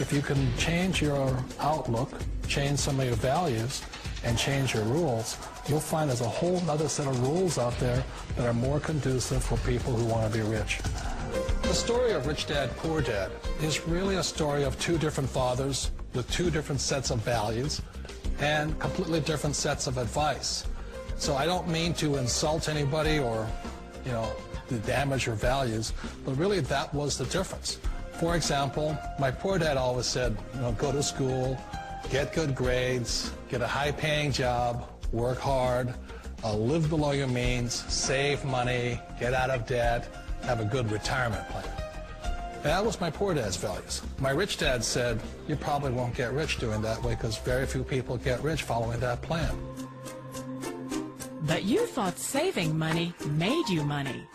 If you can change your outlook, change some of your values, and change your rules, you'll find there's a whole other set of rules out there that are more conducive for people who want to be rich. The story of Rich Dad, Poor Dad is really a story of two different fathers with two different sets of values and completely different sets of advice. So I don't mean to insult anybody or, to damage your values, but really that was the difference. For example, my poor dad always said, go to school, get good grades, get a high-paying job, work hard, live below your means, save money, get out of debt, have a good retirement plan. That was my poor dad's values. My rich dad said, you probably won't get rich doing that way because very few people get rich following that plan. But you thought saving money made you money.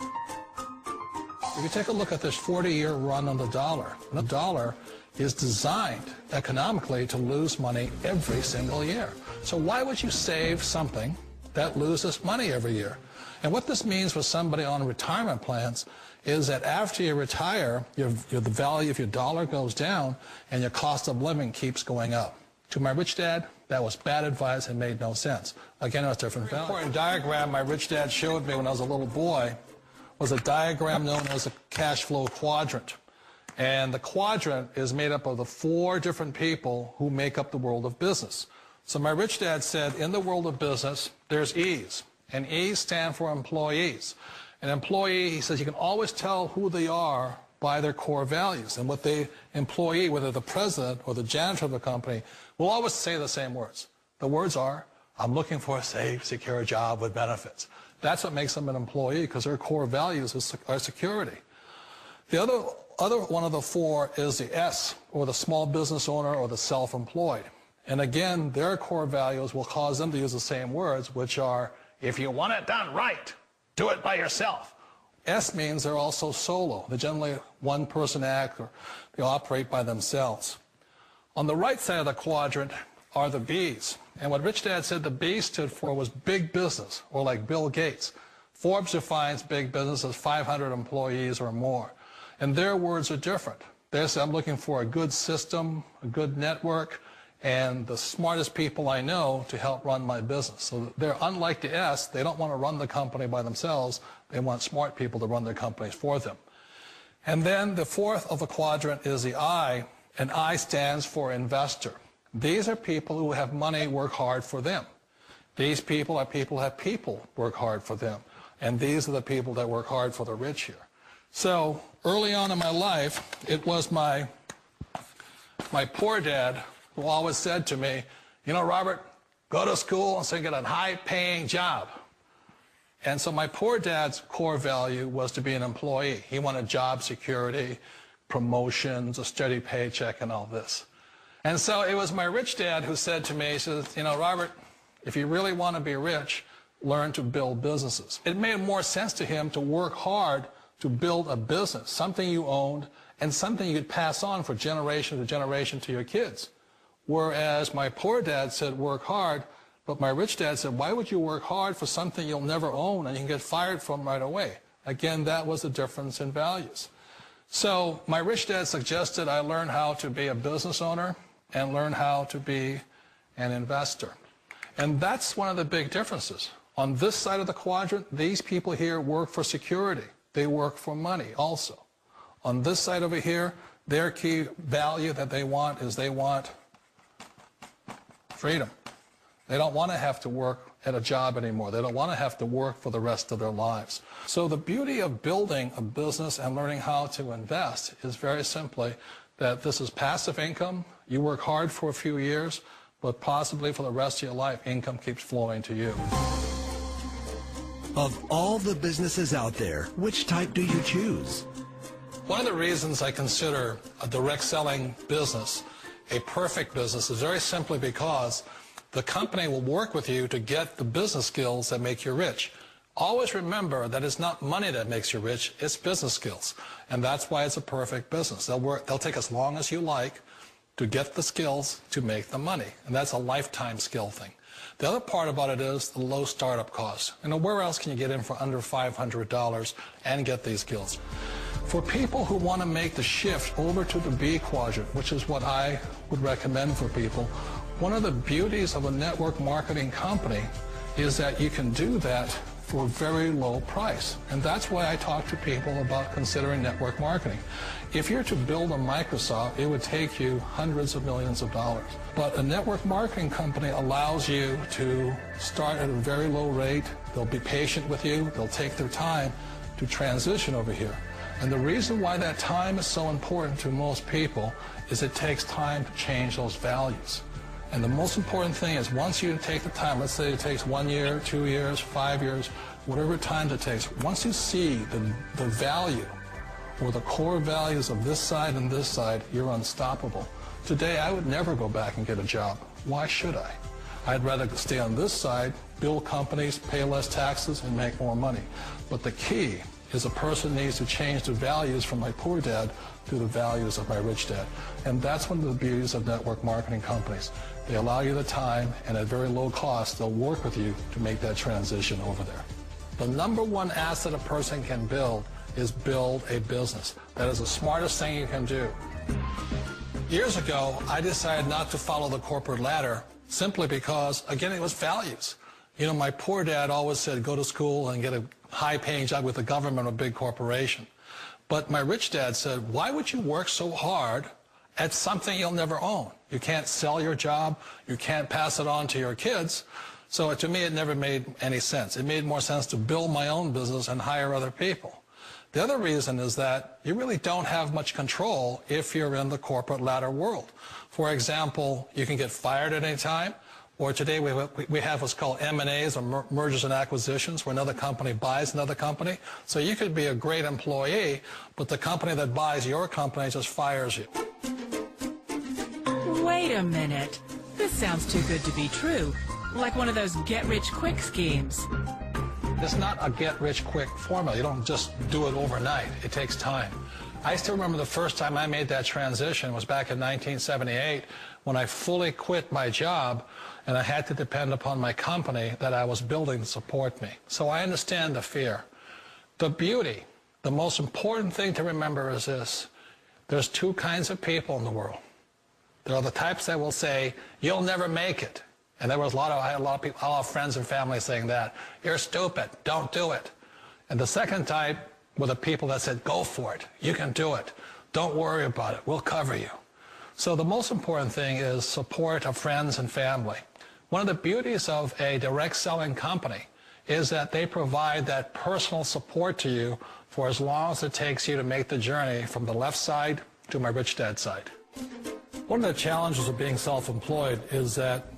If you take a look at this 40-year run on the dollar is designed economically to lose money every single year. So why would you save something that loses money every year? And what this means for somebody on retirement plans is that after you retire, the value of your dollar goes down and your cost of living keeps going up. To my rich dad, that was bad advice and made no sense. Again, it was different value. An important diagram my rich dad showed me when I was a little boy was a diagram known as a cash flow quadrant. And the quadrant is made up of the four different people who make up the world of business. So my rich dad said, in the world of business, there's E's. And E's stand for employees. An employee, he says, you can always tell who they are by their core values. And what the employee, whether the president or the janitor of the company, will always say the same words. The words are, I'm looking for a safe, secure job with benefits. That's what makes them an employee, because their core values are security. The other one of the four is the S, or the small business owner or the self-employed. And again, their core values will cause them to use the same words, which are, if you want it done right, do it by yourself. S means they're also solo. They're generally one-person act, or they operate by themselves. On the right side of the quadrant are the B's. And what Rich Dad said the B stood for was big business, or like Bill Gates. Forbes defines big business as 500 employees or more. And their words are different. They say, I'm looking for a good system, a good network, and the smartest people I know to help run my business. So they're unlike the S. They don't want to run the company by themselves. They want smart people to run their companies for them. And then the fourth of the quadrant is the I, and I stands for investor. These are people who have money work hard for them. These people are people who have people work hard for them. And these are the people that work hard for the rich here. So early on in my life, it was my poor dad who always said to me, Robert, go to school and so you get a high-paying job. And so my poor dad's core value was to be an employee. He wanted job security, promotions, a steady paycheck, and all this. And so it was my rich dad who said to me, he says, Robert, if you really want to be rich, learn to build businesses. It made more sense to him to work hard to build a business, something you owned, and something you could pass on for generation to generation to your kids. Whereas my poor dad said work hard, but my rich dad said, why would you work hard for something you'll never own and you can get fired from right away? Again, that was the difference in values. So my rich dad suggested I learn how to be a business owner and learn how to be an investor. And that's one of the big differences. On this side of the quadrant, these people here work for security. They work for money also. On this side over here, their key value that they want is they want freedom. They don't want to have to work at a job anymore. They don't want to have to work for the rest of their lives. So the beauty of building a business and learning how to invest is very simply that this is passive income. You work hard for a few years, but possibly for the rest of your life, income keeps flowing to you. Of all the businesses out there, which type do you choose? One of the reasons I consider a direct selling business a perfect business is very simply because the company will work with you to get the business skills that make you rich. Always remember that it's not money that makes you rich, it's business skills. And that's why it's a perfect business. They'll take as long as you like to get the skills to make the money. And that's a lifetime skill thing. The other part about it is the low startup cost. Where else can you get in for under $500 and get these skills? For people who want to make the shift over to the B quadrant, which is what I would recommend for people, one of the beauties of a network marketing company is that you can do that for a very low price. And that's why I talk to people about considering network marketing. If you're to build a Microsoft, it would take you hundreds of millions of dollars. But a network marketing company allows you to start at a very low rate. They'll be patient with you. They'll take their time to transition over here. And the reason why that time is so important to most people is it takes time to change those values. And the most important thing is once you take the time, let's say it takes 1 year, 2 years, 5 years, whatever time it takes, once you see the value or the core values of this side and this side, you're unstoppable. Today, I would never go back and get a job. Why should I? I'd rather stay on this side, build companies, pay less taxes, and make more money. But the key is a person needs to change the values from my poor dad to the values of my rich dad. And that's one of the beauties of network marketing companies. They allow you the time, and at very low cost, they'll work with you to make that transition over there. The number one asset a person can build is build a business. That is the smartest thing you can do. Years ago, I decided not to follow the corporate ladder simply because, again, it was values. You know, my poor dad always said, go to school and get a high-paying job with the government or a big corporation. But my rich dad said, why would you work so hard at something you'll never own? You can't sell your job. You can't pass it on to your kids. So to me, it never made any sense. It made more sense to build my own business and hire other people. The other reason is that you really don't have much control if you're in the corporate ladder world. For example, you can get fired at any time. Or today we have what's called M&As, or mergers and acquisitions, where another company buys another company. So you could be a great employee, but the company that buys your company just fires you. Wait a minute. This sounds too good to be true. Like one of those get-rich-quick schemes. It's not a get-rich-quick formula. You don't just do it overnight. It takes time. I still remember the first time I made that transition was back in 1978 when I fully quit my job and I had to depend upon my company that I was building to support me. So I understand the fear. The beauty, the most important thing to remember is this. There's two kinds of people in the world. There are the types that will say, you'll never make it. And there was I had a lot of people, a lot of friends and family saying that. You're stupid. Don't do it. And the second type were the people that said, go for it. You can do it. Don't worry about it. We'll cover you. So the most important thing is support of friends and family. One of the beauties of a direct selling company is that they provide that personal support to you for as long as it takes you to make the journey from the left side to my rich dad side. One of the challenges of being self-employed is that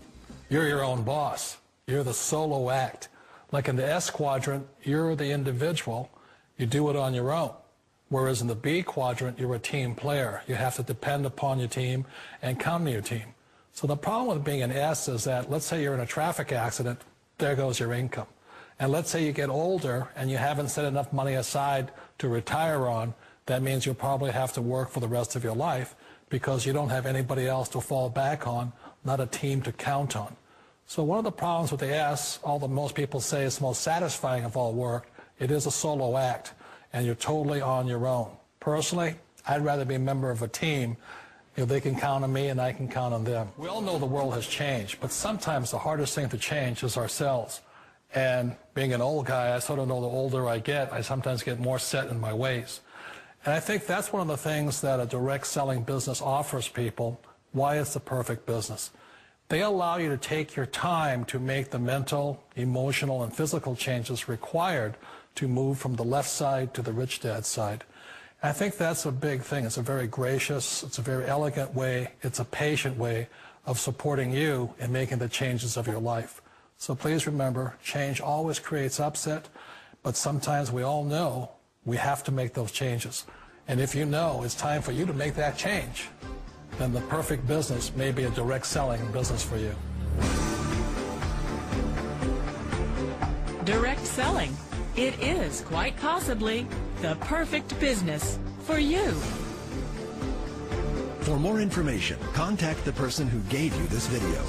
you're your own boss. You're the solo act. Like in the S quadrant, you're the individual. You do it on your own. Whereas in the B quadrant, you're a team player. You have to depend upon your team and count on your team. So the problem with being an S is that, let's say you're in a traffic accident, there goes your income. And let's say you get older and you haven't set enough money aside to retire on, that means you'll probably have to work for the rest of your life because you don't have anybody else to fall back on, not a team to count on. So one of the problems with the S, although most people say it's the most satisfying of all work, it is a solo act, and you're totally on your own. Personally, I'd rather be a member of a team. You know, they can count on me and I can count on them. We all know the world has changed, but sometimes the hardest thing to change is ourselves. And being an old guy, I sort of know the older I get, I sometimes get more set in my ways. And I think that's one of the things that a direct selling business offers people, why it's the perfect business. They allow you to take your time to make the mental, emotional, and physical changes required to move from the left side to the rich dad side. And I think that's a big thing. It's a very gracious, it's a very elegant way, it's a patient way of supporting you in making the changes of your life. So please remember, change always creates upset, but sometimes we all know we have to make those changes. And if you know it's time for you to make that change, then the perfect business may be a direct selling business for you. Direct selling. It is quite possibly the perfect business for you. For more information, contact the person who gave you this video.